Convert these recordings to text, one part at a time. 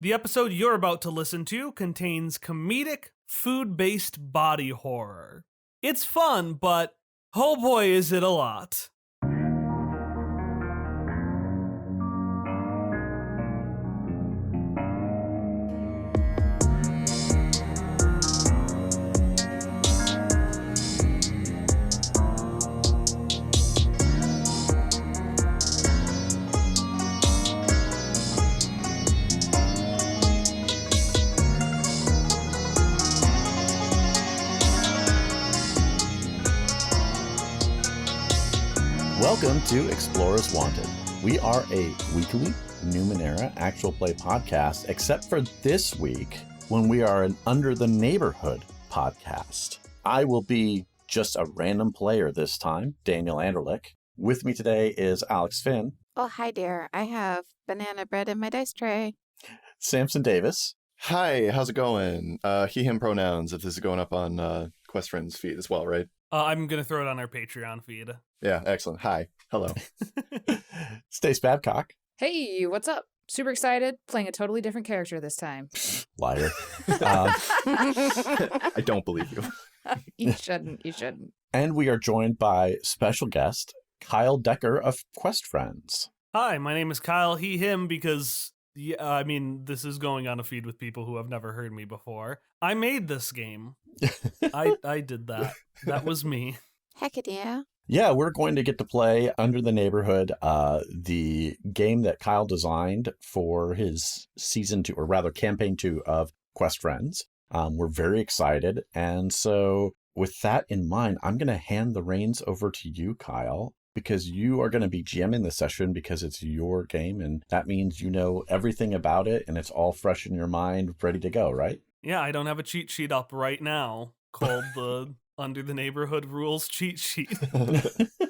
The episode you're about to listen to contains comedic, food-based body horror. It's fun, but oh boy is it a lot. Welcome to Explorers Wanted. We are a weekly Numenera actual play podcast, except for this week when we are an Under the Neighborhood podcast. I will be just a random player this time, Daniel Anderlich. With me today is Alex Finn. Oh, hi there. I have banana bread in my dice tray. Samson Davis. Hi, how's it going? He, him pronouns, if this is going up on Quest Friends feed as well, right? I'm going to throw it on our Patreon feed. Yeah, excellent. Hi. Hello. Stace Babcock. Hey, what's up? Super excited. Playing a totally different character this time. Liar. I don't believe you. You shouldn't. You shouldn't. And we are joined by special guest Kyle Decker of Quest Friends. Hi, my name is Kyle, he, him, because, this is going on a feed with people who have never heard me before. I made this game. I did that. That was me. Heck yeah. Yeah, we're going to get to play Under the Neighborhood, the game that Kyle designed for his season 2, or rather campaign 2 of Quest Friends. We're very excited. And so with that in mind, I'm going to hand the reins over to you, Kyle, because you are going to be GMing the session because it's your game. And that means you know everything about it and it's all fresh in your mind, ready to go, right? Yeah, I don't have a cheat sheet up right now called the Under the Neighborhood Rules cheat sheet.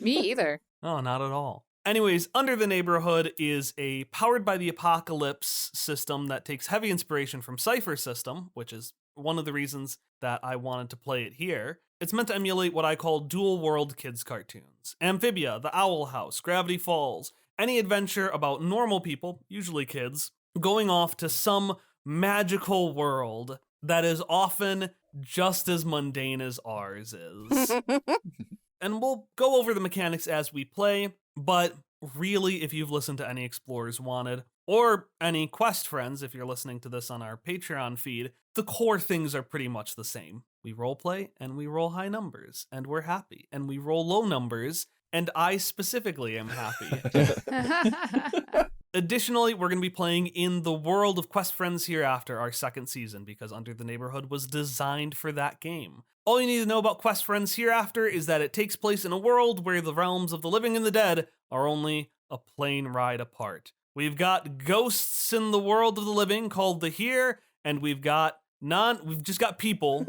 Me either. Oh, not at all. Anyways, Under the Neighborhood is a powered by the apocalypse system that takes heavy inspiration from Cypher System, which is one of the reasons that I wanted to play it here. It's meant to emulate what I call dual world kids cartoons. Amphibia, The Owl House, Gravity Falls, any adventure about normal people, usually kids, going off to some magical world that is often just as mundane as ours is. And we'll go over the mechanics as we play, but really, if you've listened to any Explorers Wanted, or any Quest Friends, if you're listening to this on our Patreon feed, the core things are pretty much the same. We roleplay, and we roll high numbers, and we're happy. And we roll low numbers, and I specifically am happy. Additionally, we're going to be playing in the world of Quest Friends Hereafter, our second season, because Under the Neighborhood was designed for that game. All you need to know about Quest Friends Hereafter is that it takes place in a world where the realms of the living and the dead are only a plane ride apart. We've got ghosts in the world of the living called the Here, and we've just got people,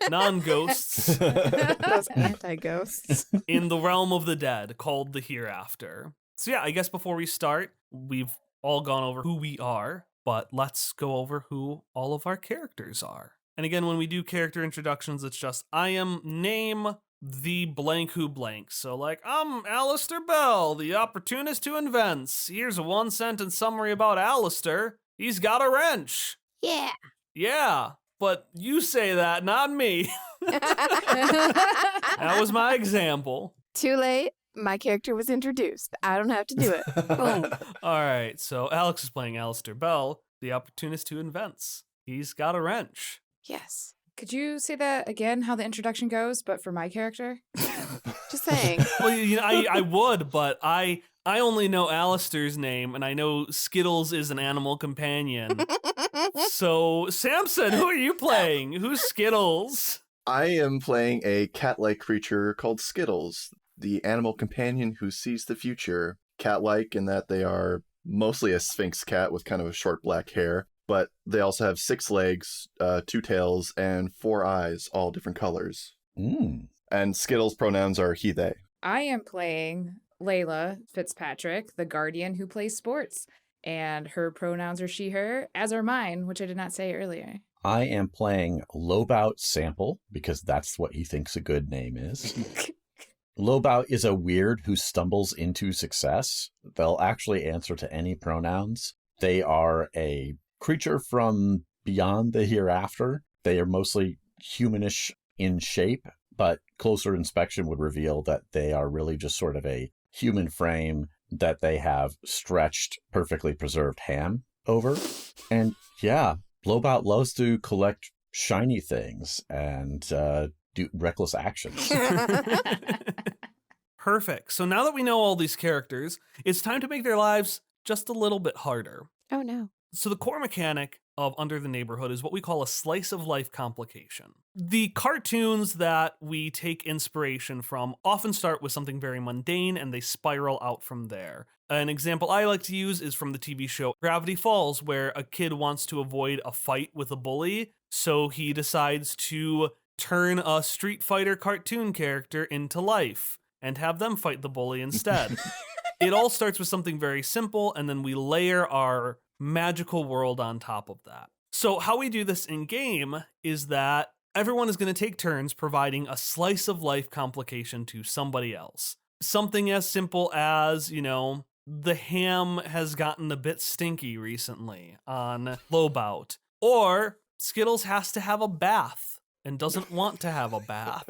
non-ghosts. Those anti-ghosts. In the realm of the dead called the Hereafter. So yeah, I guess before we start, we've all gone over who we are, but let's go over who all of our characters are. And again, when we do character introductions, it's just, I am name the blank who blank. So like, I'm Alistair Bell, the opportunist who invents. Here's a one-sentence summary about Alistair. He's got a wrench. Yeah. Yeah, but you say that, not me. That was my example. Too late. My character was introduced. I don't have to do it. Boom. All right, so Alex is playing Alistair Bell, the opportunist who invents. He's got a wrench. Yes. Could you say that again, how the introduction goes, but for my character? Just saying. Well, I would, but I only know Alistair's name, and I know Skittles is an animal companion. So, Samson, who are you playing? Who's Skittles? I am playing a cat-like creature called Skittles, the animal companion who sees the future. Cat-like in that they are mostly a sphinx cat with kind of a short black hair, but they also have 6 legs, 2 tails, and 4 eyes, all different colors. And Skittles' pronouns are he, they. I am playing Layla Fitzpatrick, the guardian who plays sports, and her pronouns are she, her, as are mine, which I did not say earlier. I am playing Lobout Sample, because that's what he thinks a good name is. Lobout is a weird who stumbles into success. They'll actually answer to any pronouns. They are a creature from beyond the hereafter. They are mostly humanish in shape, but closer inspection would reveal that they are really just sort of a human frame that they have stretched perfectly preserved ham over. And yeah, Blowbout loves to collect shiny things and do reckless actions. Perfect. So now that we know all these characters, it's time to make their lives just a little bit harder. Oh, no. So the core mechanic of Under the Neighborhood is what we call a slice of life complication. The cartoons that we take inspiration from often start with something very mundane and they spiral out from there. An example I like to use is from the TV show Gravity Falls, where a kid wants to avoid a fight with a bully, so he decides to turn a Street Fighter cartoon character into life and have them fight the bully instead. It all starts with something very simple, and then we layer our magical world on top of that. So how we do this in game is that everyone is going to take turns providing a slice of life complication to somebody else. Something as simple as, the ham has gotten a bit stinky recently on Blowbout, or Skittles has to have a bath and doesn't want to have a bath.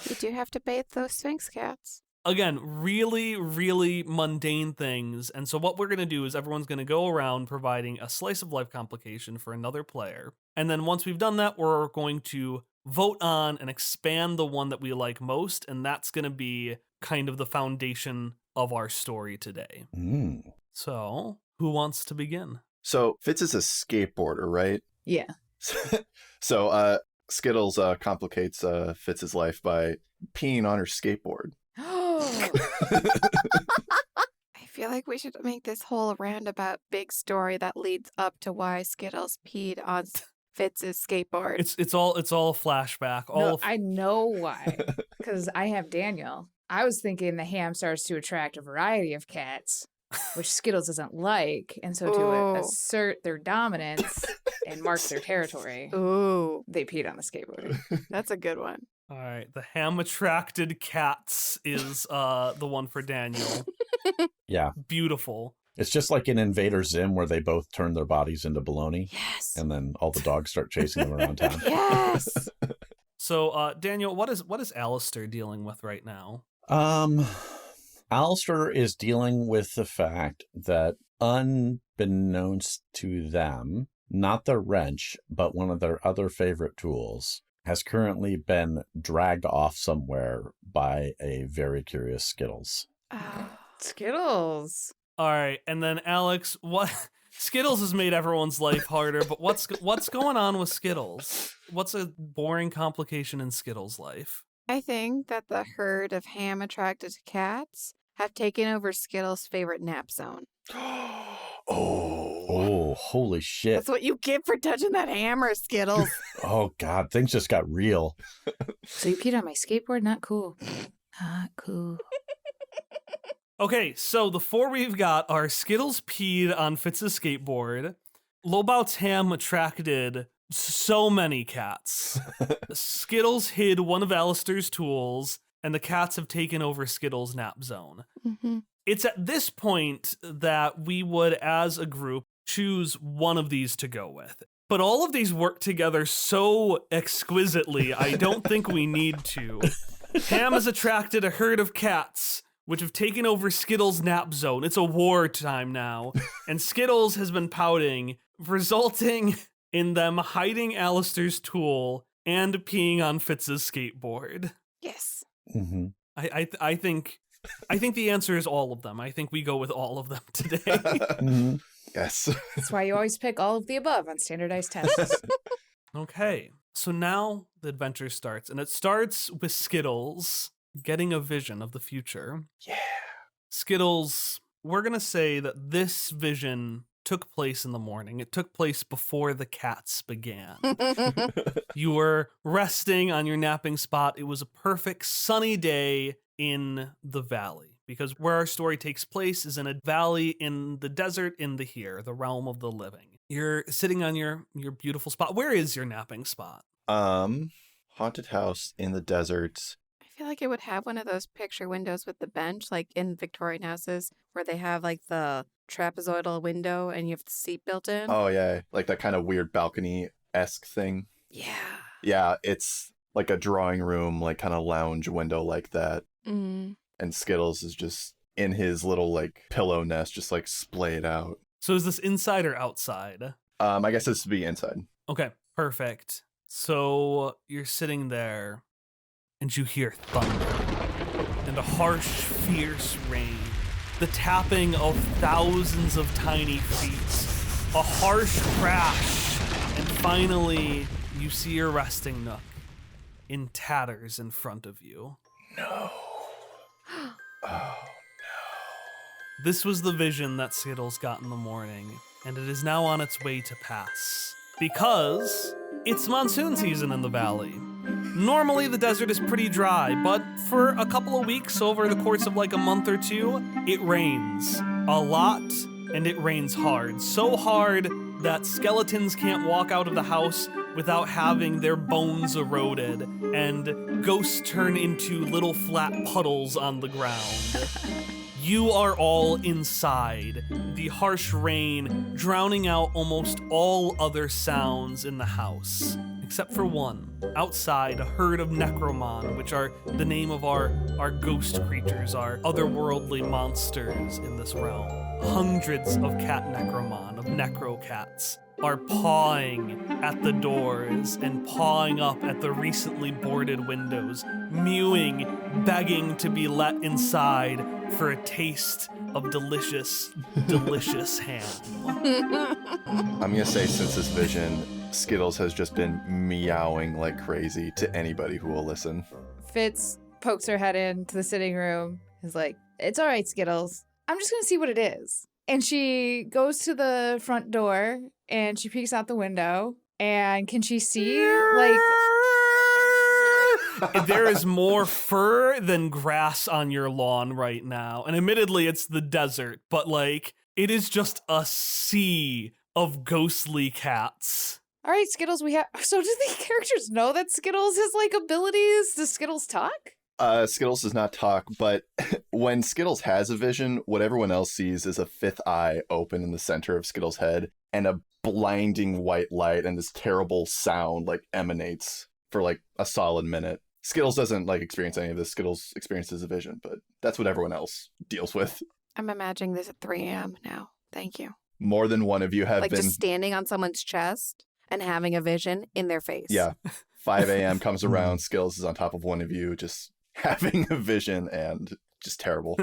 You do have to bathe those Sphinx cats. Again, really, really mundane things. And so what we're going to do is everyone's going to go around providing a slice of life complication for another player. And then once we've done that, we're going to vote on and expand the one that we like most. And that's going to be kind of the foundation of our story today. Mm. So who wants to begin? So Fitz is a skateboarder, right? Yeah. So Skittles complicates Fitz's life by peeing on her skateboard. I feel like we should make this whole roundabout big story that leads up to why Skittles peed on Fitz's skateboard. It's all a flashback. I know why. Because I have Daniel. I was thinking the ham starts to attract a variety of cats, which Skittles doesn't like. And so to assert their dominance and mark their territory, Ooh, they peed on the skateboard. that's a good one. All right, the ham-attracted cats is the one for Daniel. Yeah. Beautiful. It's just like in Invader Zim where they both turn their bodies into bologna. Yes. And then all the dogs start chasing them around town. Yes. So, Daniel, what is Alistair dealing with right now? Alistair is dealing with the fact that unbeknownst to them, not the wrench, but one of their other favorite tools has currently been dragged off somewhere by a very curious Skittles. Oh. Skittles. All right, and then Alex, what Skittles has made everyone's life harder, but what's going on with Skittles? What's a boring complication in Skittles' life? I think that the herd of ham-attracted cats have taken over Skittles' favorite nap zone. Oh, holy shit. That's what you get for touching that hammer, Skittles. Oh, God, things just got real. So you peed on my skateboard? Not cool. Not cool. Okay, so the four we've got are Skittles peed on Fitz's skateboard, Blowbout's ham attracted so many cats, Skittles hid one of Alistair's tools, and the cats have taken over Skittles' nap zone. Mm-hmm. It's at this point that we would, as a group, choose one of these to go with. But all of these work together so exquisitely, I don't think we need to. Ham has attracted a herd of cats, which have taken over Skittles' nap zone. It's a war time now. And Skittles has been pouting, resulting in them hiding Alistair's tool and peeing on Fitz's skateboard. Yes. Mm-hmm. I think the answer is all of them. I think we go with all of them today. Mm-hmm. Yes. That's why you always pick all of the above on standardized tests. Okay, so now the adventure starts, and it starts with Skittles getting a vision of the future. Yeah. Skittles, we're going to say that this vision took place in the morning. It took place before the cats began. You were resting on your napping spot. It was a perfect sunny day in the valley, because where our story takes place is in a valley in the desert in the here, the realm of the living. You're sitting on your beautiful spot. Where is your napping spot? Haunted house in the desert. I feel like it would have one of those picture windows with the bench, like in Victorian houses, where they have like the trapezoidal window and you have the seat built in. Oh, yeah. Like that kind of weird balcony-esque thing. Yeah. Yeah, it's like a drawing room, like kind of lounge window like that. Mm. And Skittles is just in his little like pillow nest, just like splayed out. So is this inside or outside? I guess this would be inside. Okay, perfect. So you're sitting there and you hear thunder and a harsh, fierce rain, the tapping of thousands of tiny feet, a harsh crash, and finally you see your resting nook in tatters in front of you. No. Oh. This was the vision that Skittles got in the morning, and it is now on its way to pass. Because it's monsoon season in the valley. Normally the desert is pretty dry, but for a couple of weeks over the course of like a month or two, it rains a lot and it rains hard. So hard that skeletons can't walk out of the house without having their bones eroded, and ghosts turn into little flat puddles on the ground. You are all inside, the harsh rain drowning out almost all other sounds in the house, except for one. Outside, a herd of Necromon, which are the name of our ghost creatures, our otherworldly monsters in this realm. Hundreds of cat Necromon, of Necrocats, are pawing at the doors and pawing up at the recently boarded windows, mewing, begging to be let inside for a taste of delicious, delicious ham. I'm gonna say since this vision, Skittles has just been meowing like crazy to anybody who will listen. Fitz pokes her head into the sitting room. Is like, "It's all right, Skittles. I'm just gonna see what it is." And she goes to the front door and she peeks out the window. And can she see like? There is more fur than grass on your lawn right now. And admittedly, it's the desert, but like, it is just a sea of ghostly cats. All right, Skittles, we have. So do the characters know that Skittles has like abilities? Does Skittles talk? Skittles does not talk, but when Skittles has a vision, what everyone else sees is a fifth eye open in the center of Skittles' head, and a blinding white light and this terrible sound like emanates for like a solid minute. Skittles doesn't like experience any of this. Skittles experiences a vision, but that's what everyone else deals with. I'm imagining this at 3 a.m. now. Thank you. More than one of you have like been... just standing on someone's chest and having a vision in their face. Yeah. 5 a.m. comes around, Skittles is on top of one of you, just having a vision and just terrible.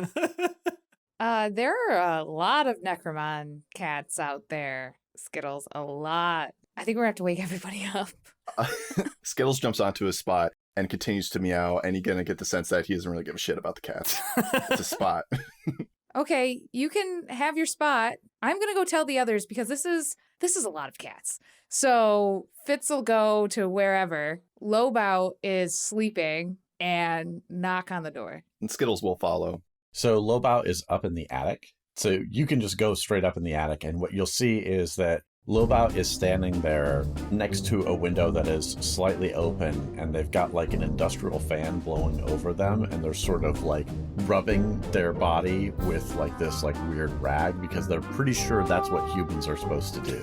There are a lot of Necromon cats out there, Skittles. A lot. I think we're going to have to wake everybody up. Skittles jumps onto his spot and continues to meow, and you're going to get the sense that he doesn't really give a shit about the cats. It's a spot. Okay, you can have your spot. I'm going to go tell the others because this is a lot of cats. So Fitz will go to wherever. Lobau is sleeping and knock on the door. And Skittles will follow. So Lobau is up in the attic. So you can just go straight up in the attic, and what you'll see is that Lobau is standing there next to a window that is slightly open, and they've got like an industrial fan blowing over them, and they're sort of like rubbing their body with like this like weird rag because they're pretty sure that's what humans are supposed to do.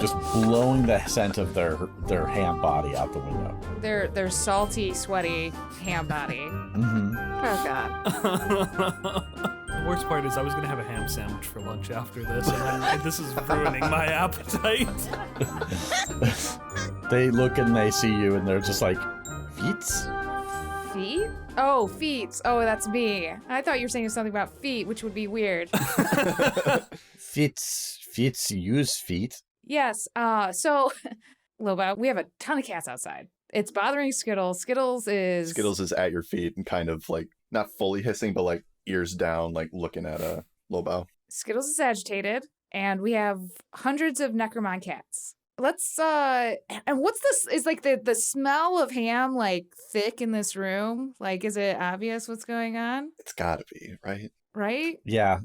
Just blowing the scent of their ham body out the window. Their salty, sweaty ham body. Mm-hmm. Oh, God. The worst part is I was going to have a ham sandwich for lunch after this, and this is ruining my appetite. They look and they see you, and they're just like, Feets? Feet? Oh, feet. Oh, that's me. I thought you were saying something about feet, which would be weird. Feets use feet. Yes. So, Lobau, we have a ton of cats outside. It's bothering Skittles. Skittles is at your feet and kind of like, not fully hissing, but like ears down, like looking at Lobau. Skittles is agitated, and we have hundreds of Necromon cats. Let's, and what's this? Is like the smell of ham like thick in this room? Like, is it obvious what's going on? It's gotta be, right? Right? Yeah,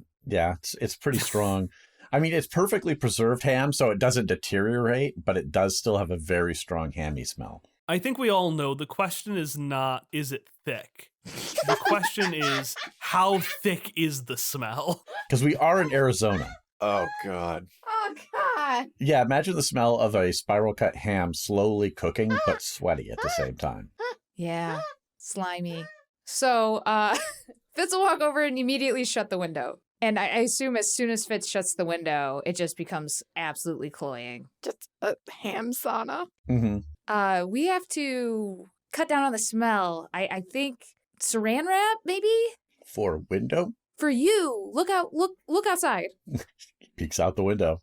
it's pretty strong. I mean, it's perfectly preserved ham, so it doesn't deteriorate, but it does still have a very strong hammy smell. I think we all know the question is not, is it thick? The question is, how thick is the smell? Because we are in Arizona. Oh, God. Oh, God. Yeah, imagine the smell of a spiral cut ham slowly cooking, but sweaty at the same time. Yeah, slimy. So Fitz will walk over and immediately shut the window. And I assume as soon as Fitz shuts the window, it just becomes absolutely cloying. Just a ham sauna. Mm-hmm. We have to cut down on the smell. I think saran wrap, maybe? For a window? For you. Look out, look outside. Peeks out the window.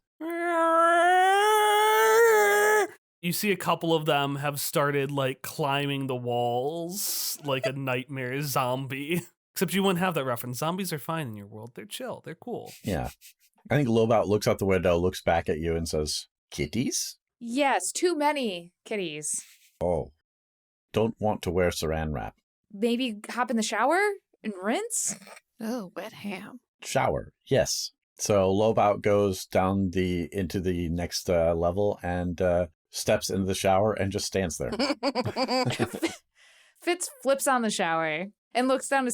You see a couple of them have started like climbing the walls like a nightmare zombie. Except you wouldn't have that reference. Zombies are fine in your world. They're chill. They're cool. Yeah. I think Lobout looks out the window, looks back at you and says, kitties? Yes, too many kitties. Oh. Don't want to wear saran wrap. Maybe hop in the shower and rinse? Oh, wet ham. Shower. Yes. So Lobout goes down into the next level and steps into the shower and just stands there. Fitz flips on the shower and looks down.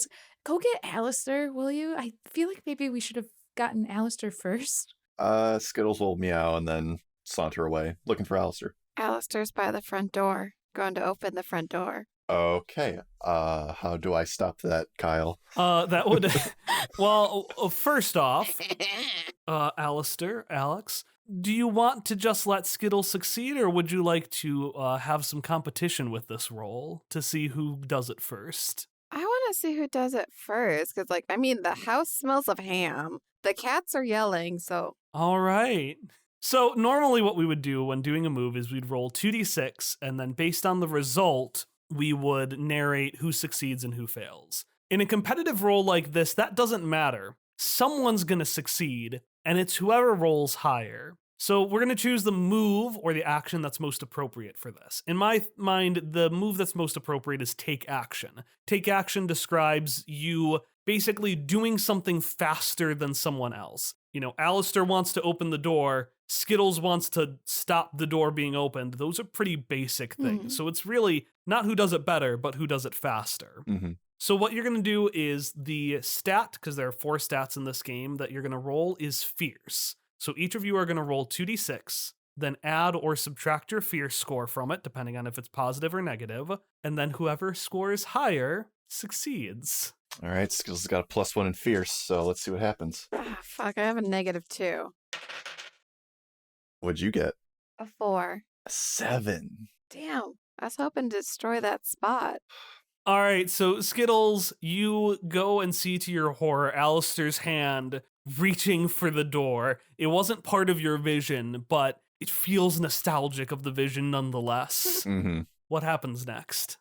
Go get Alistair, will you? I feel like maybe we should have gotten Alistair first. Skittles will meow and then saunter away, looking for Alistair. Alistair's by the front door, going to open the front door. Okay. How do I stop that, Kyle? That would... Well, first off, Alistair, Alex, do you want to just let Skittles succeed, or would you like to have some competition with this role to see who does it first? I want to see who does it first, because, the house smells of ham. The cats are yelling, so... All right. So normally what we would do when doing a move is we'd roll 2d6, and then based on the result, we would narrate who succeeds and who fails. In a competitive role like this, that doesn't matter. Someone's going to succeed, and it's whoever rolls higher. So we're going to choose the move or the action that's most appropriate for this. In my mind, the move that's most appropriate is take action. Take action describes you basically doing something faster than someone else. You know, Alistair wants to open the door, Skittles wants to stop the door being opened. Those are pretty basic things. Mm-hmm. So it's really not who does it better, but who does it faster. Mm-hmm. So what you're going to do is the stat, because there are 4 stats in this game that you're going to roll, is fierce. So each of you are going to roll 2d6, then add or subtract your fierce score from it, depending on if it's positive or negative, and then whoever scores higher succeeds. All right, Skittles has got a +1 in fierce, so let's see what happens. Ah, fuck, I have a -2. What'd you get? A 4. A 7. Damn, I was hoping to destroy that spot. All right, so Skittles, you go and see to your horror Alistair's hand reaching for the door. It wasn't part of your vision, but it feels nostalgic of the vision nonetheless. Mm-hmm. What happens next?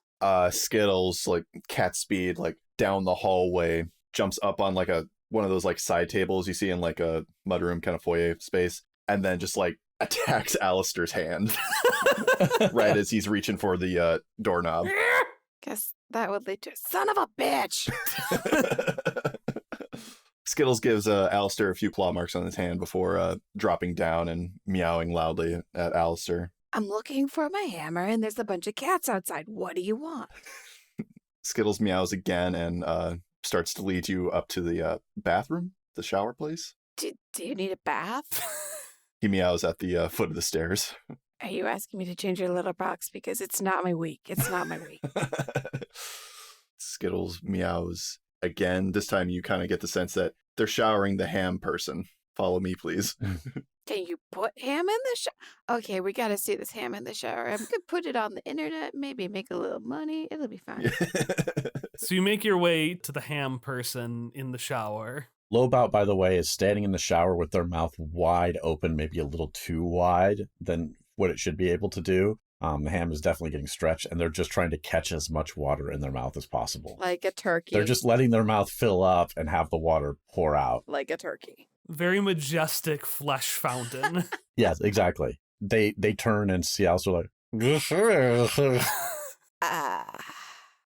Skittles, cat speed, down the hallway, jumps up on one of those side tables you see in a mudroom kind of foyer space, and then just attacks Alistair's hand right as he's reaching for the doorknob. Guess that would lead to son of a bitch. Skittles gives Alistair a few claw marks on his hand before dropping down and meowing loudly at Alistair. I'm looking for my hammer and there's a bunch of cats outside. What do you want? Skittles meows again and starts to lead you up to the bathroom, the shower place. Do you need a bath? He meows at the foot of the stairs. Are you asking me to change your litter box? Because it's not my week. It's not my week. Skittles meows again. This time you kind of get the sense that they're showering the ham person. Follow me, please. Can you put ham in the shower? Okay, we got to see this ham in the shower. I'm going to put it on the internet, maybe make a little money. It'll be fine. So you make your way to the ham person in the shower. Lobout, by the way, is standing in the shower with their mouth wide open, maybe a little too wide than what it should be able to do. The ham is definitely getting stretched, and they're just trying to catch as much water in their mouth as possible. Like a turkey. They're just letting their mouth fill up and have the water pour out. Like a turkey. Very majestic flesh fountain. Yes, exactly. They turn and see Alistair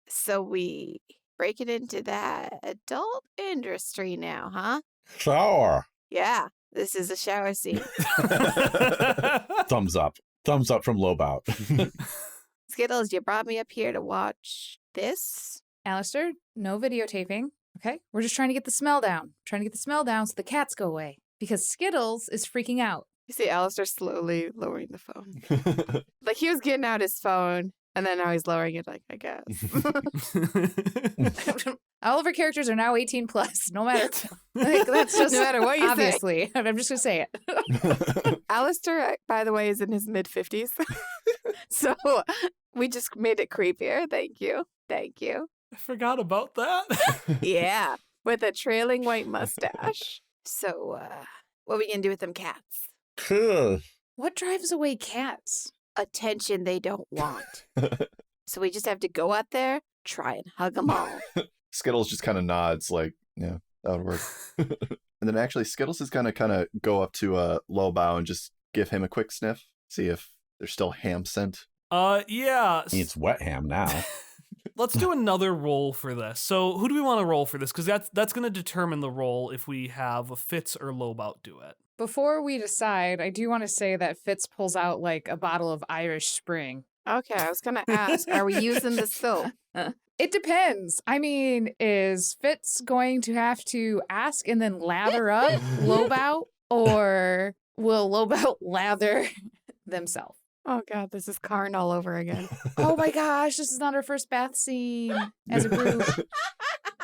So we break it into that adult industry now, huh? shower. Yeah, this is a shower scene. Thumbs up. Thumbs up from Lobout. Skittles, you brought me up here to watch this? Alistair, no videotaping. Okay? We're just trying to get the smell down. Trying to get the smell down so the cats go away. Because Skittles is freaking out. You see Alistair slowly lowering the phone. Like he was getting out his phone, and then now he's lowering it, like, I guess. All of our characters are now 18 plus. No matter. Like, that's just No matter what you say. obviously. I'm just going to say it. Alistair, by the way, is in his mid-50s. So we just made it creepier. Thank you. Thank you. I forgot about that. Yeah. With a trailing white mustache. So, what are we going to do with them cats? Cool. What drives away cats? Attention they don't want. So we just have to go out there, try and hug them all. Skittles just kind of nods, like, yeah, that would work. And then actually, Skittles is gonna kind of go up to Lowbow and just give him a quick sniff, see if there's still ham scent. Yeah. It's wet ham now. Let's do another roll for this. So who do we want to roll for this? Because that's going to determine the roll if we have a Fitz or Lobout do it. Before we decide, I do want to say that Fitz pulls out like a bottle of Irish Spring. Okay, I was going to ask, are we using the soap? It depends. I mean, is Fitz going to have to ask and then lather up Lobout, or will Lobout lather themselves? Oh, God, this is Karn all over again. Oh my gosh, this is not our first bath scene as a group.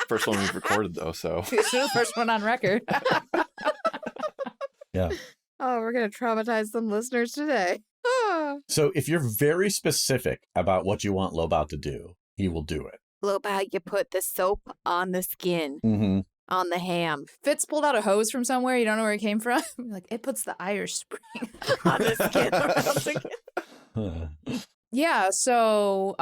First one we've recorded, though, so. It's the first one on record. Yeah. Oh, we're going to traumatize some listeners today. Ah. So if you're very specific about what you want Lobout to do, he will do it. Lobout, you put the soap on the skin, Mm-hmm. on the ham, Fitz pulled out a hose from somewhere. You don't know where it came from. Like, it puts the Irish Spring. on the skin. around the skin. Yeah, so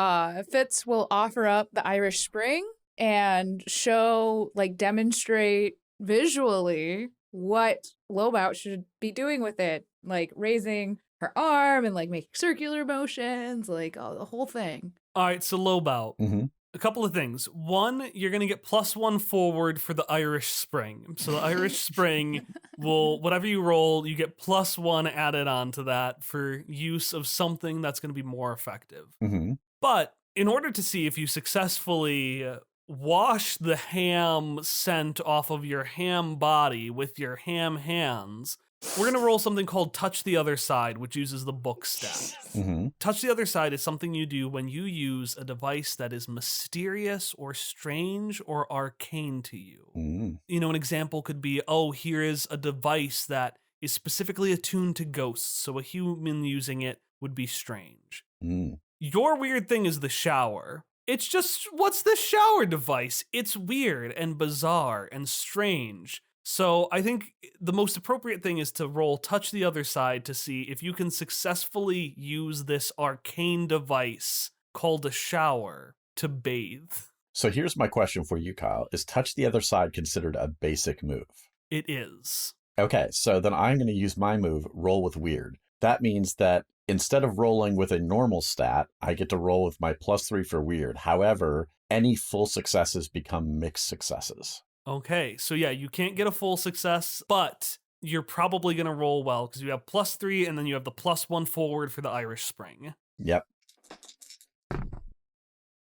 Fitz will offer up the Irish Spring and show, like, demonstrate visually what Lobout should be doing with it. Like, raising her arm and, like, making circular motions, like, the whole thing. All right, so Lobout. Mm-hmm. A couple of things. One, you're going to get +1 forward for the Irish Spring. So the Irish Spring will, whatever you roll, you get +1 added on to that for use of something that's going to be more effective. Mm-hmm. But in order to see if you successfully wash the ham scent off of your ham body with your ham hands, we're going to roll something called Touch the Other Side, which uses the book stat. Mm-hmm. Touch the Other Side is something you do when you use a device that is mysterious or strange or arcane to you. Mm. You know, an example could be, oh, here is a device that is specifically attuned to ghosts, so a human using it would be strange. Mm. Your weird thing is the shower. It's just, what's the shower device? It's weird and bizarre and strange. So I think the most appropriate thing is to roll Touch the Other Side to see if you can successfully use this arcane device called a shower to bathe. So here's my question for you, Kyle. Is Touch the Other Side considered a basic move? It is. Okay, so then I'm going to use my move, Roll with Weird. That means that instead of rolling with a normal stat, I get to roll with my +3 for Weird. However, any full successes become mixed successes. Okay, so yeah, you can't get a full success, but you're probably going to roll well because you have +3 and then you have the +1 forward for the Irish Spring. Yep.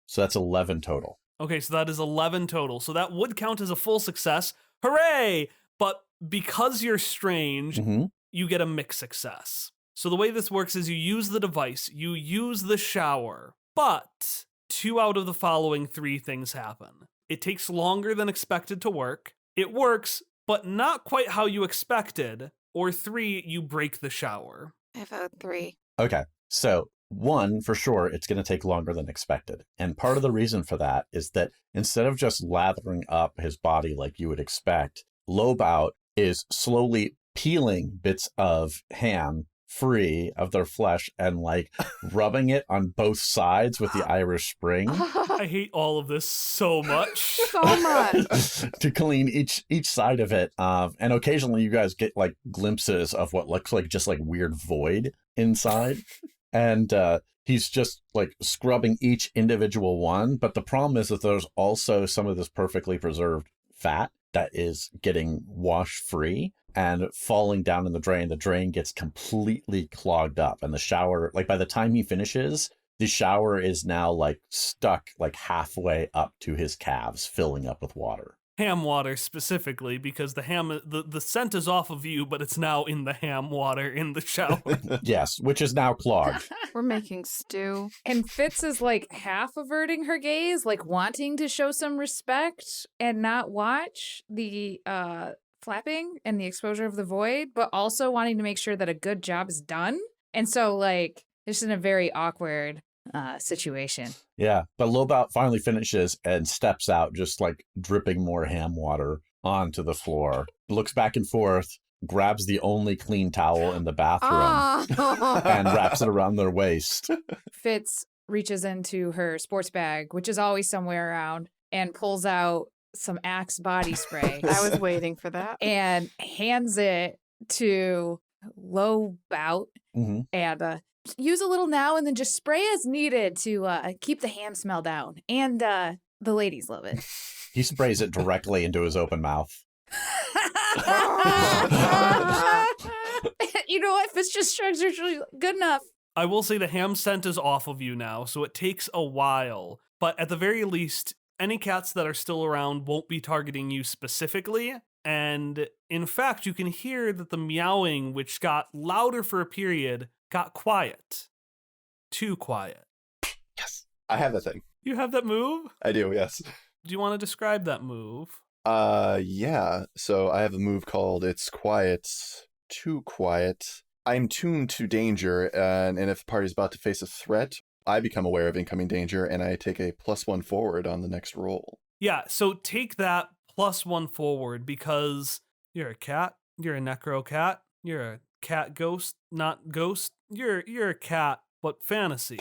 So that's 11 total. Okay, so that is 11 total. So that would count as a full success. Hooray! But because you're strange, Mm-hmm. you get a mixed success. So the way this works is you use the device, you use the shower, but 2 out of the following 3 things happen. It takes longer than expected to work. It works, but not quite how you expected. Or 3, you break the shower. I vote 3. Okay, so 1, for sure, it's going to take longer than expected. And part of the reason for that is that instead of just lathering up his body like you would expect, Lobout is slowly peeling bits of ham free of their flesh and like rubbing it on both sides with the Irish Spring I hate all of this so much. So much. to clean each side of it. And occasionally you guys get like glimpses of what looks like just like weird void inside. And he's just like scrubbing each individual one. But the problem is that there's also some of this perfectly preserved fat that is getting washed free and falling down in the drain. The drain gets completely clogged up, and the shower, like by the time he finishes, The shower is now like stuck like halfway up to his calves, filling up with water. Ham water specifically, because the scent is off of you, but it's now in the ham water in the shower. Yes, which is now clogged. We're making stew. And Fitz is like half averting her gaze, like wanting to show some respect and not watch the flapping and the exposure of the void, but also wanting to make sure that a good job is done. And so, like, it's in a very awkward situation. Yeah, but Lobot finally finishes and steps out, just like dripping more ham water onto the floor. Looks back and forth, grabs the only clean towel in the bathroom, and wraps it around their waist. Fitz reaches into her sports bag, which is always somewhere around, and pulls out some Axe body spray. I was waiting for that. And hands it to Lobot and use a little now and then just spray as needed to keep the ham smell down. And the ladies love it. He sprays it directly into his open mouth. You know what? Fitz just shrugs her shoulders. Good enough. I will say the ham scent is off of you now, so it takes a while. But at the very least, any cats that are still around won't be targeting you specifically. And in fact, you can hear that the meowing, which got louder for a period, got quiet. Too quiet. Yes. I have that thing. You have that move? I do, yes. Do you want to describe that move? Yeah. So I have a move called It's Quiet, Too Quiet. I'm tuned to danger, and if the party's about to face a threat, I become aware of incoming danger, and I take a +1 forward on the next roll. Yeah, so take that +1 forward because you're a cat, you're a necro cat, you're a cat ghost, not ghost, you're a cat, but fantasy.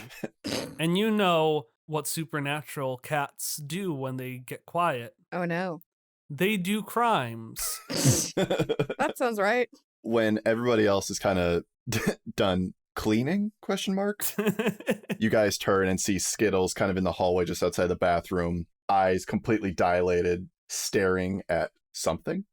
And you know what supernatural cats do when they get quiet. Oh no. They do crimes. That sounds right. When everybody else is kind of done cleaning, ? You guys turn and see Skittles kind of in the hallway just outside the bathroom, eyes completely dilated, staring at something.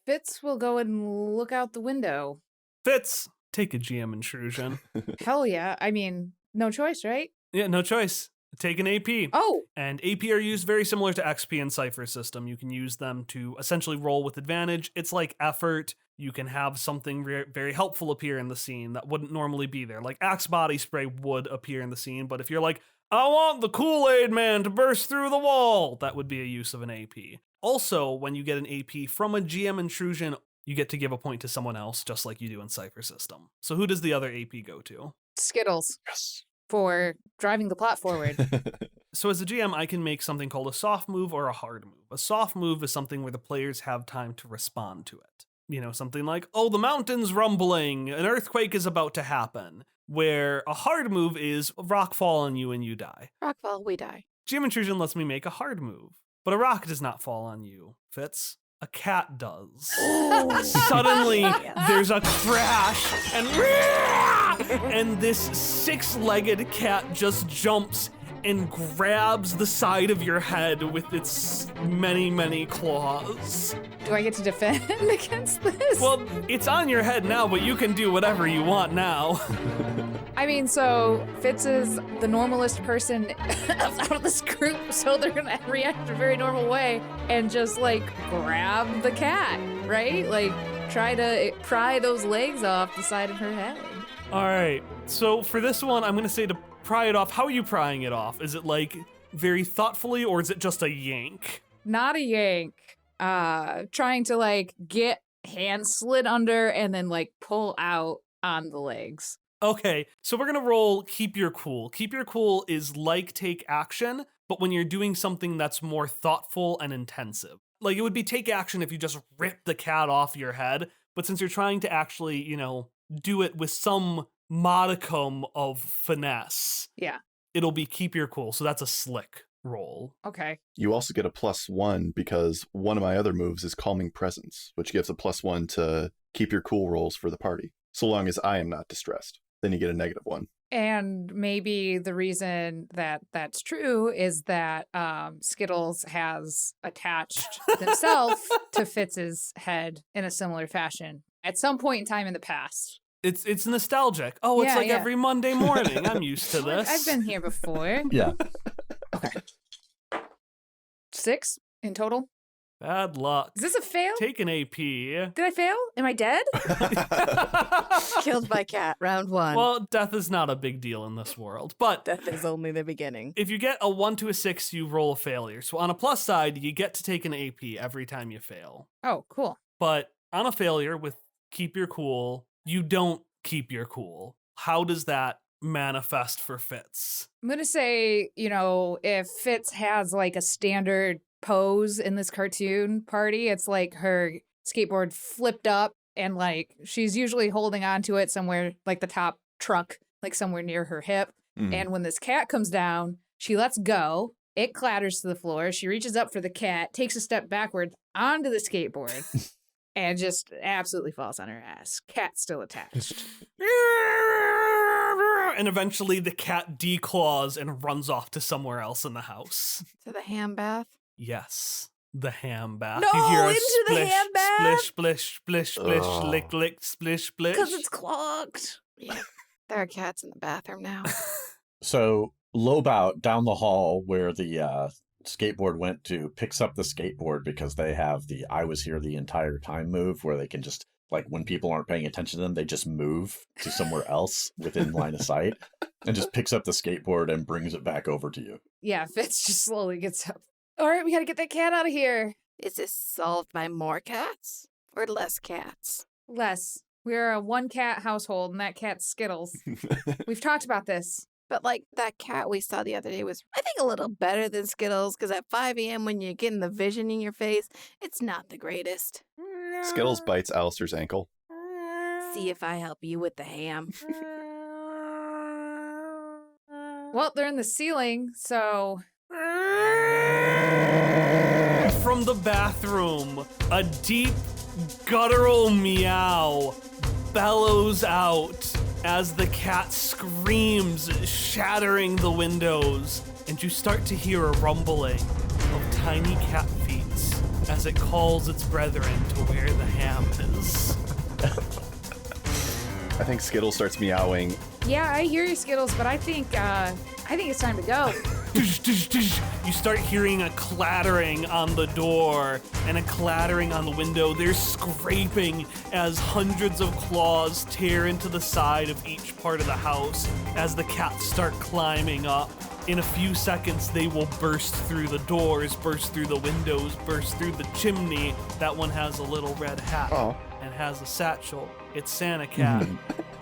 Fitz will go and look out the window. Fitz, take a GM intrusion. Hell yeah. I mean, no choice, right? Yeah, no choice. Take an AP. Oh, And AP are used very similar to XP and Cypher system. You can use them to essentially roll with advantage. It's like effort. You can have something very helpful appear in the scene that wouldn't normally be there. Like Axe body spray would appear in the scene, but if you're like, I want the Kool-Aid man to burst through the wall, that would be a use of an AP. Also, when you get an AP from a GM intrusion, you get to give a point to someone else, just like you do in Cypher system. So who does the other AP go to? Skittles. Yes. For driving the plot forward. So as a GM, I can make something called a soft move or a hard move. A soft move is something where the players have time to respond to it. You know, something like, oh, the mountain's rumbling, an earthquake is about to happen. Where a hard move is a rock fall on you and you die. Rockfall, we die. GM intrusion lets me make a hard move. But a rock does not fall on you, Fitz. A cat does. Suddenly, there's a crash, and this six-legged cat just jumps and grabs the side of your head with its many, many claws. Do I get to defend against this? Well, it's on your head now, but you can do whatever you want now. I mean, so Fitz is the normalest person out of this group, so they're gonna react in a very normal way and just like grab the cat, right? Like try to pry those legs off the side of her head. All right, so for this one, I'm gonna say to pry it off. How are you prying it off? Is it like very thoughtfully, or is it just a yank? Not a yank. Trying to like get hands slid under and then like pull out on the legs. Okay, so we're gonna roll Keep Your Cool. Keep Your Cool is like take action, but when you're doing something that's more thoughtful and intensive. Like it would be take action if you just rip the cat off your head, but since you're trying to actually, you know, do it with some modicum of finesse, Yeah. it'll be Keep Your Cool. So that's a slick roll. Okay. You also get a +1 because one of my other moves is Calming Presence, which gives a +1 to keep your cool rolls for the party, so long as I am not distressed. Then you get a -1. And maybe the reason that that's true is that Skittles has attached himself to Fitz's head in a similar fashion at some point in time in the past. It's nostalgic. Oh, it's Yeah, like yeah. every Monday morning. I'm used to this. I've been here before. Yeah. 6 in total. Bad luck. Is this a fail? Take an AP. Did I fail? Am I dead? Killed by cat, round 1. Well, death is not a big deal in this world, but Death is only the beginning. if you get a 1 to a 6, you roll a failure. So on a plus side, you get to take an AP every time you fail. Oh, cool. But on a failure with keep your cool, you don't keep your cool. How does that manifest for Fitz? I'm going to say, if Fitz has like a standard pose in this cartoon party, it's like her skateboard flipped up and like she's usually holding onto it somewhere like the top truck, like somewhere near her hip. And when this cat comes down, she lets go. It clatters to the floor. She reaches up for the cat, takes a step backward onto the skateboard, and just absolutely falls on her ass. Cat still attached. And eventually the cat declaws and runs off to somewhere else in the house. To the ham bath. Yes, the ham bath. No, you hear a into the splish, ham bath? splish, splish, splish, splish, Ugh. lick, lick, splish, splish. Because it's clogged. Yeah. There are cats in the bathroom now. So Lobout down the hall where the skateboard went to picks up the skateboard because they have the I was here the entire time move where they can just, like, when people aren't paying attention to them, they just move to somewhere else within line of sight and just picks up the skateboard and brings it back over to you. Yeah, Fitz just slowly gets up. All right, we got to get that cat out of here. Is this solved by more cats or less cats? Les, we're a 1-cat household, and that cat's Skittles. We've talked about this. But like that cat we saw the other day was, I think, a little better than Skittles because at 5 a.m. when you're getting the vision in your face, it's not the greatest. Skittles bites Alistair's ankle. See if I help you with the ham. Well, they're in the ceiling, so From the bathroom, a deep, guttural meow bellows out as the cat screams, shattering the windows, and you start to hear a rumbling of tiny cat feet as it calls its brethren to where the ham is. I think Skittles starts meowing. yeah, I hear you, Skittles, but I think it's time to go. You start hearing a clattering on the door and a clattering on the window. There's scraping as hundreds of claws tear into the side of each part of the house as the cats start climbing up. In a few seconds, they will burst through the doors, burst through the windows, burst through the chimney. That one has a little red hat Oh. and has a satchel. It's Santa Cat.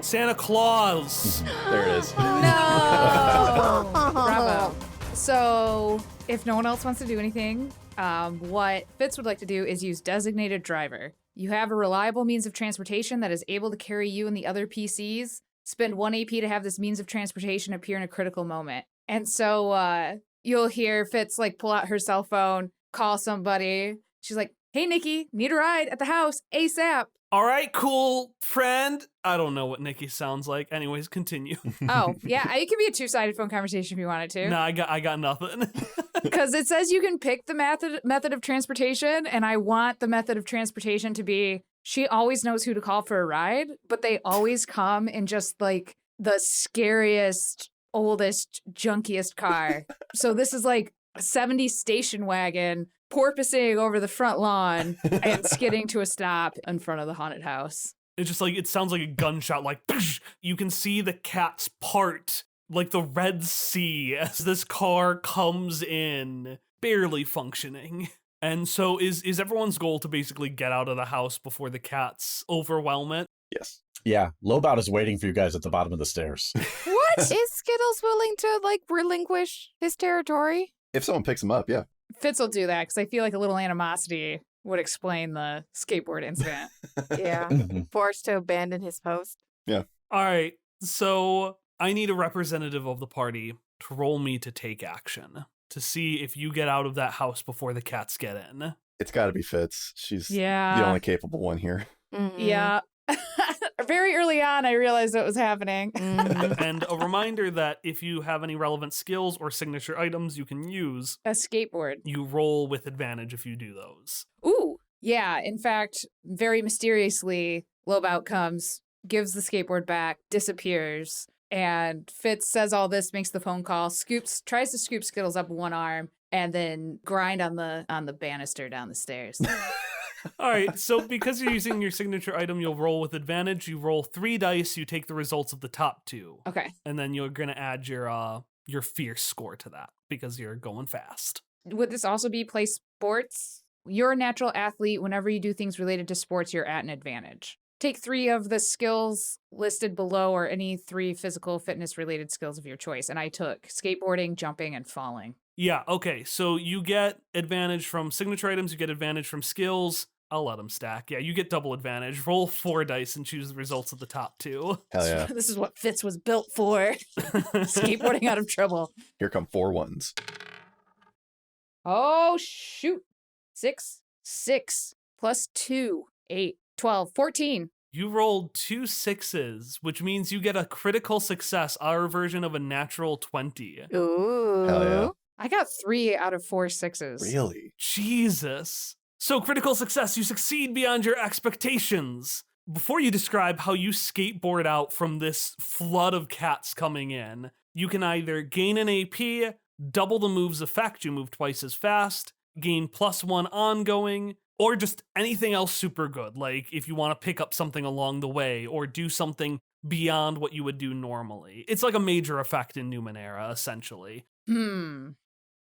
Santa Claus! There it is. No! Bravo. So, if no one else wants to do anything, what Fitz would like to do is use designated driver. You have a reliable means of transportation that is able to carry you and the other PCs. Spend 1 AP to have this means of transportation appear in a critical moment. And so you'll hear Fitz like pull out her cell phone, call somebody. She's like, "Hey, Nikki, need a ride at the house ASAP." All right, cool friend. I don't know what Nikki sounds like. Anyways, continue. Oh, yeah, it can be a 2-sided phone conversation if you wanted to. No, I got nothing. Because it says you can pick the method of transportation, and I want the method of transportation to be she always knows who to call for a ride, but they always come in just like the scariest, oldest, junkiest car. So this is like a 70s station wagon porpoising over the front lawn and skidding to a stop in front of the haunted house. It's just like, it sounds like a gunshot, like, you can see the cats part, like the Red Sea, as this car comes in, barely functioning. And so is everyone's goal to basically get out of the house before the cats overwhelm it? Yes. Yeah, Lobout is waiting for you guys at the bottom of the stairs. What? Is Skittles willing to like relinquish his territory? If someone picks him up, yeah. Fitz will do that because I feel like a little animosity would explain the skateboard incident. Yeah. Mhm. Forced to abandon his post. All right, so I need a representative of the party to roll me to take action, to see if you get out of that house before the cats get in. It's got to be Fitz. She's Yeah. the only capable one here. Mhm. Yeah. Very early on, I realized what was happening. Mhm. And a reminder that if you have any relevant skills or signature items you can use, A skateboard. you roll with advantage if you do those. Ooh. Yeah. In fact, very mysteriously, Lobout comes, gives the skateboard back, disappears. And Fitz says all this, makes the phone call, tries to scoop Skittles up with one arm, and then grind on the banister down the stairs. All right, so because you're using your signature item, you'll roll with advantage. You roll 3 dice, you take the results of the top 2. Okay. And then you're going to add your fierce score to that because you're going fast. Would this also be play sports? You're a natural athlete. Whenever you do things related to sports, you're at an advantage. Take 3 of the skills listed below or any 3 physical fitness related skills of your choice. And I took skateboarding, jumping, and falling. Yeah, okay. So you get advantage from signature items, you get advantage from skills. I'll let them stack. Yeah, you get double advantage. Roll 4 dice and choose the results of the top 2. Hell yeah. This is what Fitz was built for. Skateboarding out of trouble. Here come 4 ones. Oh, shoot. 6 plus 2, 8, 12, 14. You rolled 2 6s, which means you get a critical success, our version of a natural 20. Ooh. Hell yeah. I got 3 out of 4 6s. Really? Jesus. So critical success, you succeed beyond your expectations. Before you describe how you skateboard out from this flood of cats coming in, you can either gain an AP, double the move's effect, you move twice as fast, gain +1 ongoing, or just anything else super good, like if you want to pick up something along the way or do something beyond what you would do normally. It's like a major effect in Numenera, essentially.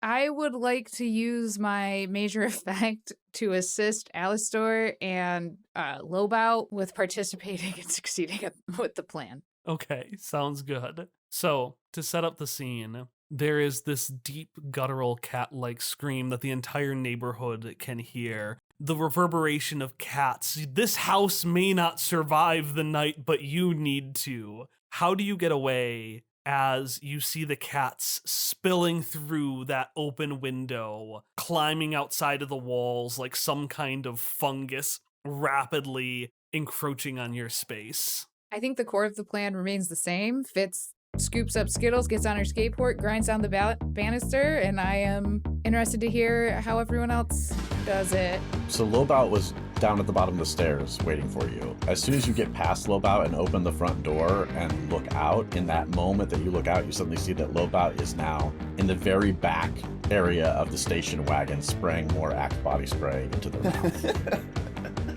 I would like to use my major effect to assist Alistor and Lobau with participating and succeeding with the plan. Okay, sounds good. So, to set up the scene, there is this deep, guttural, cat-like scream that the entire neighborhood can hear. The reverberation of cats. This house may not survive the night, but you need to. How do you get away as you see the cats spilling through that open window, climbing outside of the walls like some kind of fungus, rapidly encroaching on your space? I think the core of the plan remains the same. Fitz scoops up Skittles, gets on her skateboard, grinds down the banister, and I am interested to hear how everyone else does it. So Lobau was down at the bottom of the stairs waiting for you. As soon as you get past Lobau and open the front door and look out, in that moment that you look out, you suddenly see that Lobau is now in the very back area of the station wagon, spraying more Axe body spray into their mouth.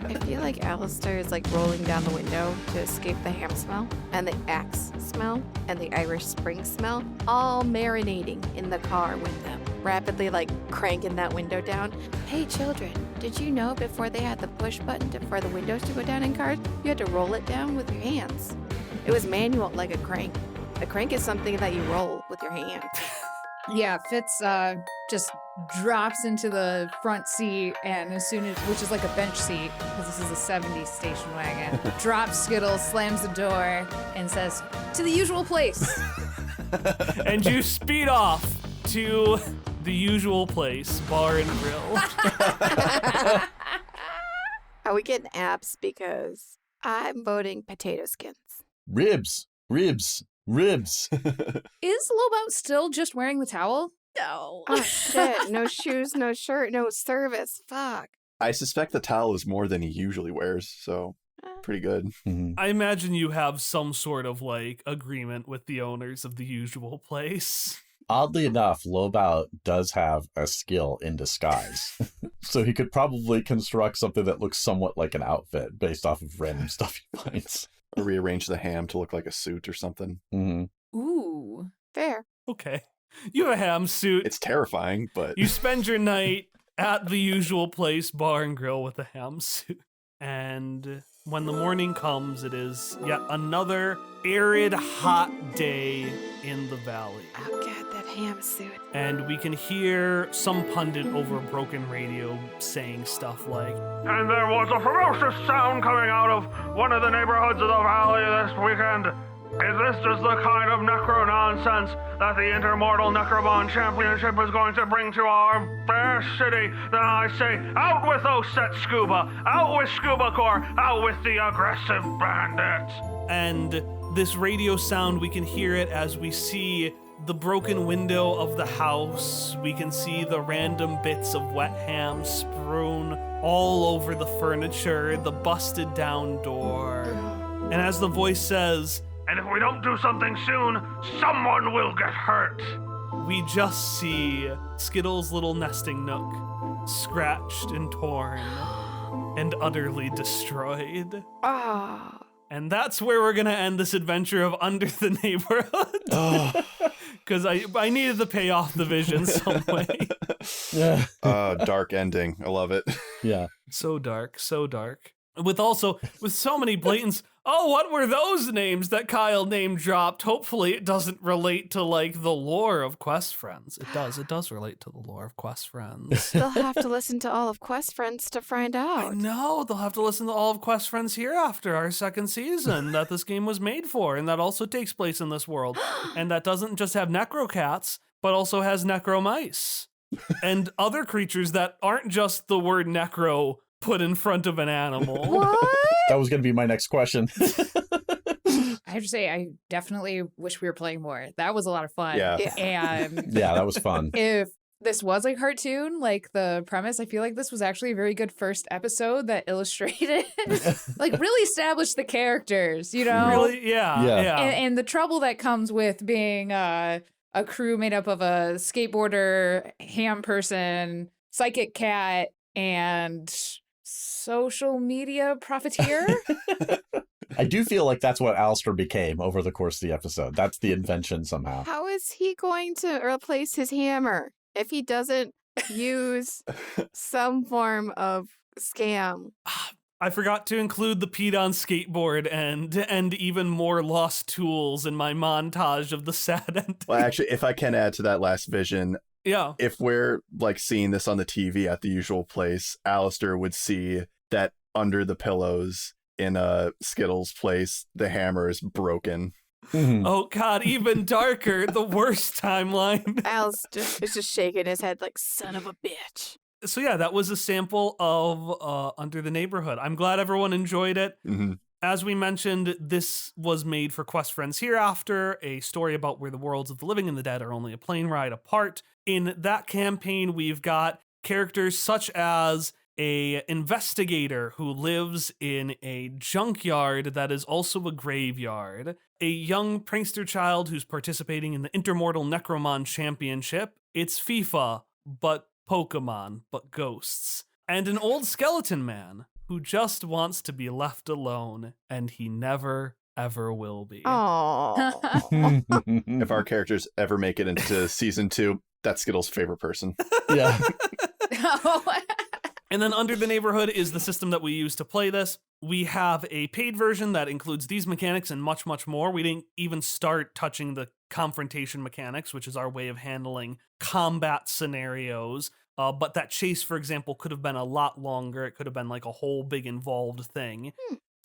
I feel like Alistair is like rolling down the window to escape the ham smell and the axe smell and the Irish Spring smell, all marinating in the car with them, rapidly like cranking that window down. Hey children, did you know before they had the push button for the windows to go down in cars, you had to roll it down with your hands? It was manual like a crank. A crank is something that you roll with your hand. Yeah, Fitz just drops into the front seat, and as soon as, which is like a bench seat, because this is a 70s station wagon, drops Skittles, slams the door, and says, "To the usual place." And you speed off to the usual place, bar and grill. Are we getting abs? Because I'm voting potato skins. Ribs. Is Lobau still just wearing the towel? No. Oh shit, no shoes, no shirt, no service. Fuck. I suspect the towel is more than he usually wears, so pretty good. Mm-hmm. I imagine you have some sort of like agreement with the owners of the usual place. Oddly enough, Lobau does have a skill in disguise. So he could probably construct something that looks somewhat like an outfit based off of random stuff he finds. Or rearrange the ham to look like a suit or something. Mm-hmm. Ooh. Fair. Okay. You have a ham suit. It's terrifying, but... You spend your night at the usual place, bar and grill, with a ham suit. And when the morning comes, it is yet another arid, hot day in the valley. Oh god, that ham suit. And we can hear some pundit over a broken radio saying stuff like, "And there was a ferocious sound coming out of one of the neighborhoods of the valley this weekend. Is this just the kind of necro nonsense that the Intermortal Necrobon Championship is going to bring to our fair city? Then I say, out with Osset Scuba, out with Scuba Corps, out with the aggressive bandits." And this radio sound, we can hear it as we see the broken window of the house. We can see the random bits of wet ham strewn all over the furniture, the busted down door. And as the voice says, "And if we don't do something soon, someone will get hurt," we just see Skittles' little nesting nook scratched and torn and utterly destroyed. Ah. And that's where we're going to end this adventure of Under the Neighborhood. Because I needed to pay off the vision some way. Yeah. Dark ending. I love it. Yeah. So dark, so dark. With so many blatants. Oh, what were those names that Kyle name dropped? Hopefully it doesn't relate to like the lore of Quest Friends. It does relate to the lore of Quest Friends. They'll have to listen to all of Quest Friends to find I out. know, they'll have to listen to all of Quest Friends Hereafter, our second season that this game was made for, and that also takes place in this world. And that doesn't just have necro cats, but also has necro mice. And other creatures that aren't just the word necro put in front of an animal. What? That was going to be my next question. I have to say, I definitely wish we were playing more. That was a lot of fun. Yeah. And Yeah, that was fun. if this was a cartoon, like the premise, I feel like this was actually a very good first episode that illustrated, like really established the characters, you know? Really? Yeah. Yeah. And the trouble that comes with being a crew made up of a skateboarder, ham person, psychic cat, and social media profiteer. I do feel like that's what Alistair became over the course of the episode. That's the invention somehow. How is he going to replace his hammer if he doesn't use some form of scam? I forgot to include the Pete on skateboard and even more lost tools in my montage of the sad ending. Well, actually, if I can add to that last vision, Yeah. if we're like seeing this on the TV at the usual place, Alistair would see that under the pillows in Skittles' place, the hammer is broken. Mhm. Oh God, even darker, the worst timeline. Al's is just shaking his head like, son of a bitch. So yeah, that was a sample of Under the Neighborhood. I'm glad everyone enjoyed it. Mm-hmm. As we mentioned, this was made for Quest Friends Hereafter, a story about where the worlds of the living and the dead are only a plane ride apart. In that campaign, we've got characters such as a investigator who lives in a junkyard that is also a graveyard, a young prankster child who's participating in the Intermortal Necromon Championship. It's FIFA, but Pokemon, but ghosts. And an old skeleton man who just wants to be left alone, and he never, ever will be. Oh. If our characters ever make it into season 2, that's Skittles' favorite person. Yeah. And then Under the Neighborhood is the system that we use to play this. We have a paid version that includes these mechanics and much, much more. We didn't even start touching the confrontation mechanics, which is our way of handling combat scenarios. But that chase, for example, could have been a lot longer. It could have been like a whole big involved thing.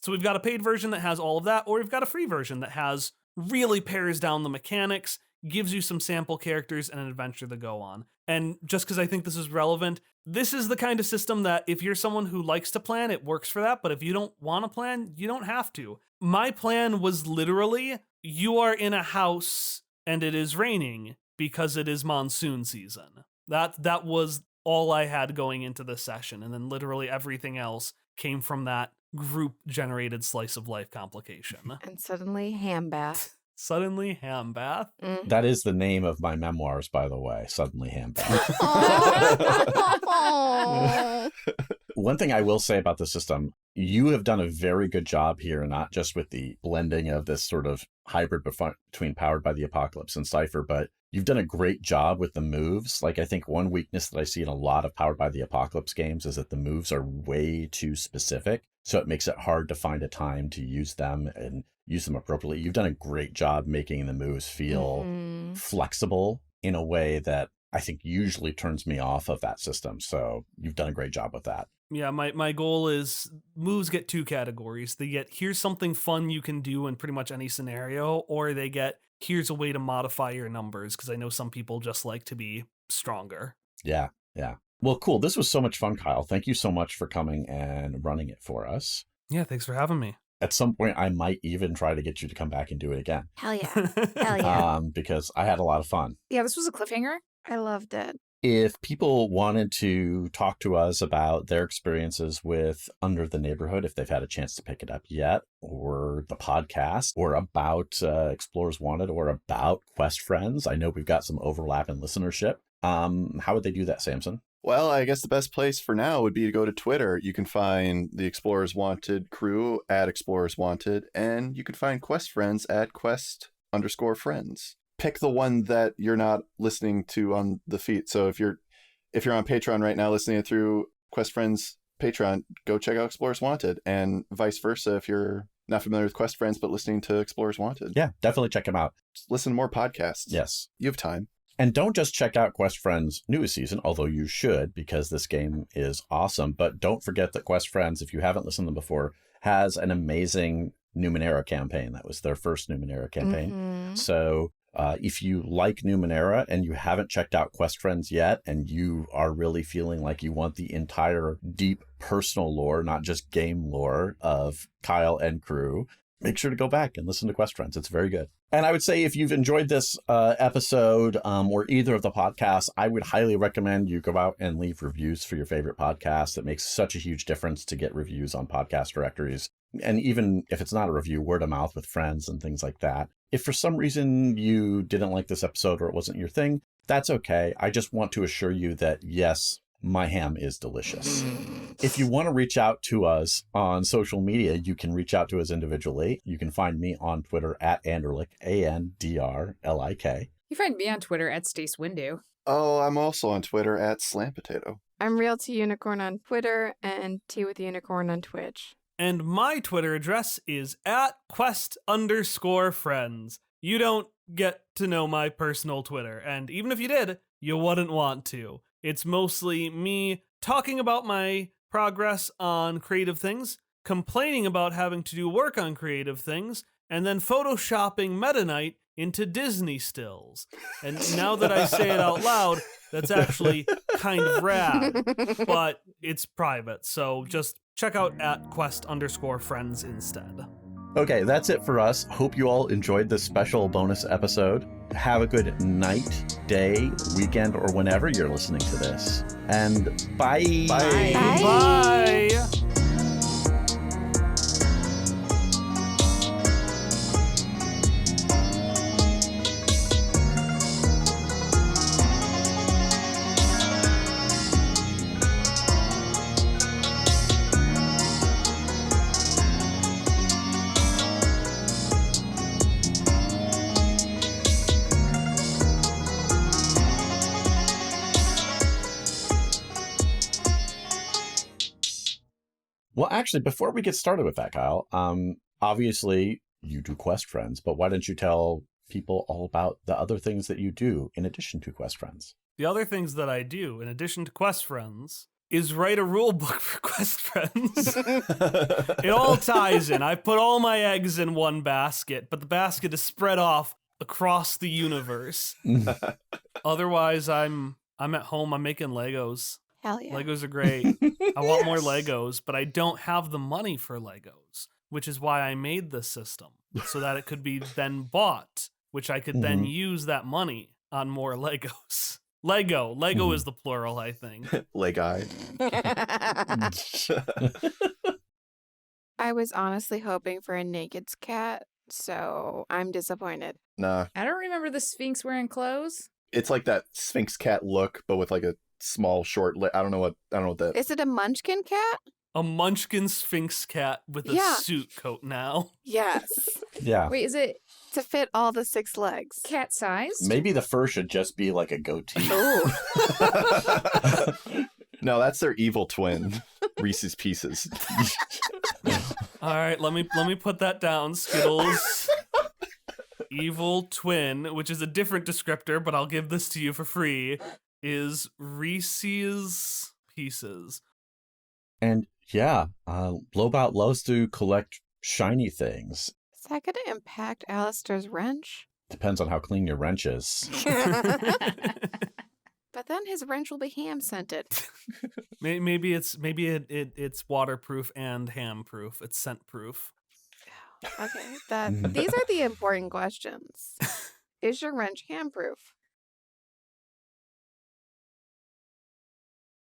So we've got a paid version that has all of that, or we've got a free version that has really pares down the mechanics, gives you some sample characters and an adventure to go on. And just because I think this is relevant, this is the kind of system that if you're someone who likes to plan, it works for that. But if you don't want to plan, you don't have to. My plan was literally, you are in a house and it is raining because it is monsoon season. That was all I had going into this session. And then literally everything else came from that group-generated slice of life complication. And suddenly, ham bath. Suddenly, ham bath. That is the name of my memoirs, by the way. Suddenly Handbag. Oh. One thing I will say about the system, you have done a very good job here, not just with the blending of this sort of hybrid between Powered by the Apocalypse and Cypher, but you've done a great job with the moves. Like, I think one weakness that I see in a lot of Powered by the Apocalypse games is that the moves are way too specific. So it makes it hard to find a time to use them and use them appropriately. You've done a great job making the moves feel flexible in a way that I think usually turns me off of that system. So you've done a great job with that. Yeah, my goal is moves get two categories. They get, here's something fun you can do in pretty much any scenario, or they get, here's a way to modify your numbers, because I know some people just like to be stronger. Yeah. Well, cool. This was so much fun, Kyle. Thank you so much for coming and running it for us. Yeah, thanks for having me. At some point, I might even try to get you to come back and do it again. Hell yeah. Hell yeah. Because I had a lot of fun. Yeah, this was a cliffhanger. I loved it. If people wanted to talk to us about their experiences with Under the Neighborhood, if they've had a chance to pick it up yet, or the podcast, or about Explorers Wanted, or about Quest Friends, I know we've got some overlap in listenership. How would they do that, Samson? Well, I guess the best place for now would be to go to Twitter. You can find the Explorers Wanted crew at Explorers Wanted, and you can find Quest Friends at Quest_friends. Pick the one that you're not listening to on the feed. So if you're on Patreon right now listening through Quest Friends Patreon, go check out Explorers Wanted, and vice versa if you're not familiar with Quest Friends but listening to Explorers Wanted. Yeah, definitely check them out. Just listen to more podcasts. Yes. You have time. And don't just check out Quest Friends' newest season, although you should, because this game is awesome. But don't forget that Quest Friends, if you haven't listened to them before, has an amazing Numenera campaign. That was their first Numenera campaign. Mhm. So if you like Numenera and you haven't checked out Quest Friends yet, and you are really feeling like you want the entire deep personal lore, not just game lore, of Kyle and crew, make sure to go back and listen to Quest Friends. It's very good. And I would say if you've enjoyed this episode or either of the podcasts, I would highly recommend you go out and leave reviews for your favorite podcast. It makes such a huge difference to get reviews on podcast directories. And even if it's not a review, word of mouth with friends and things like that. If for some reason you didn't like this episode or it wasn't your thing, that's okay. I just want to assure you that, yes, my ham is delicious. If you want to reach out to us on social media, you can reach out to us individually. You can find me on Twitter at Andrlik, ANDRLIK. You find me on Twitter at Stace Windu. Oh, I'm also on Twitter at SlamPotato. I'm Real Tea Unicorn on Twitter and Tea with Unicorn on Twitch. And my Twitter address is at Quest_friends. You don't get to know my personal Twitter, and even if you did, you wouldn't want to. It's mostly me talking about my progress on creative things, complaining about having to do work on creative things, and then photoshopping Meta Knight into Disney stills. And now that I say it out loud, that's actually kind of rad, but it's private, so just check out at Quest_friends instead. Okay, that's it for us. Hope you all enjoyed this special bonus episode. Have a good night, day, weekend, or whenever you're listening to this. And bye. Bye. Bye. Well, actually, before we get started with that, Kyle, obviously you do Quest Friends, but why don't you tell people all about the other things that you do in addition to Quest Friends? The other things that I do, in addition to Quest Friends, is write a rule book for Quest Friends. It all ties in. I put all my eggs in one basket, but the basket is spread off across the universe. Otherwise, I'm at home. I'm making Legos. Hell yeah. Legos are great. I want more Legos, but I don't have the money for Legos, which is why I made this system, so that it could be then bought, which I could then use that money on more Legos. Lego is the plural, I think. Leg-eye. I was honestly hoping for a naked cat, so I'm disappointed. Nah. I don't remember the Sphinx wearing clothes. It's like that Sphinx cat look, but with like a small, short I don't know what that Is it a munchkin cat? A Munchkin Sphinx cat with a Yeah. suit coat now. Yes. Yeah. Wait, is it To fit all the 6 legs. cat sized? Maybe the fur should just be like a goatee. Ooh. No, that's their evil twin, Reese's Pieces. All right, let me put that down. Skittles evil twin, which is a different descriptor, but I'll give this to you for free, is Reese's Pieces. And yeah, Blowbout loves to collect shiny things. Is that going to impact Alistair's wrench? Depends on how clean your wrench is. But then his wrench will be ham scented. Maybe it's waterproof and ham proof. It's scent proof. Okay, these are the important questions. Is your wrench ham proof?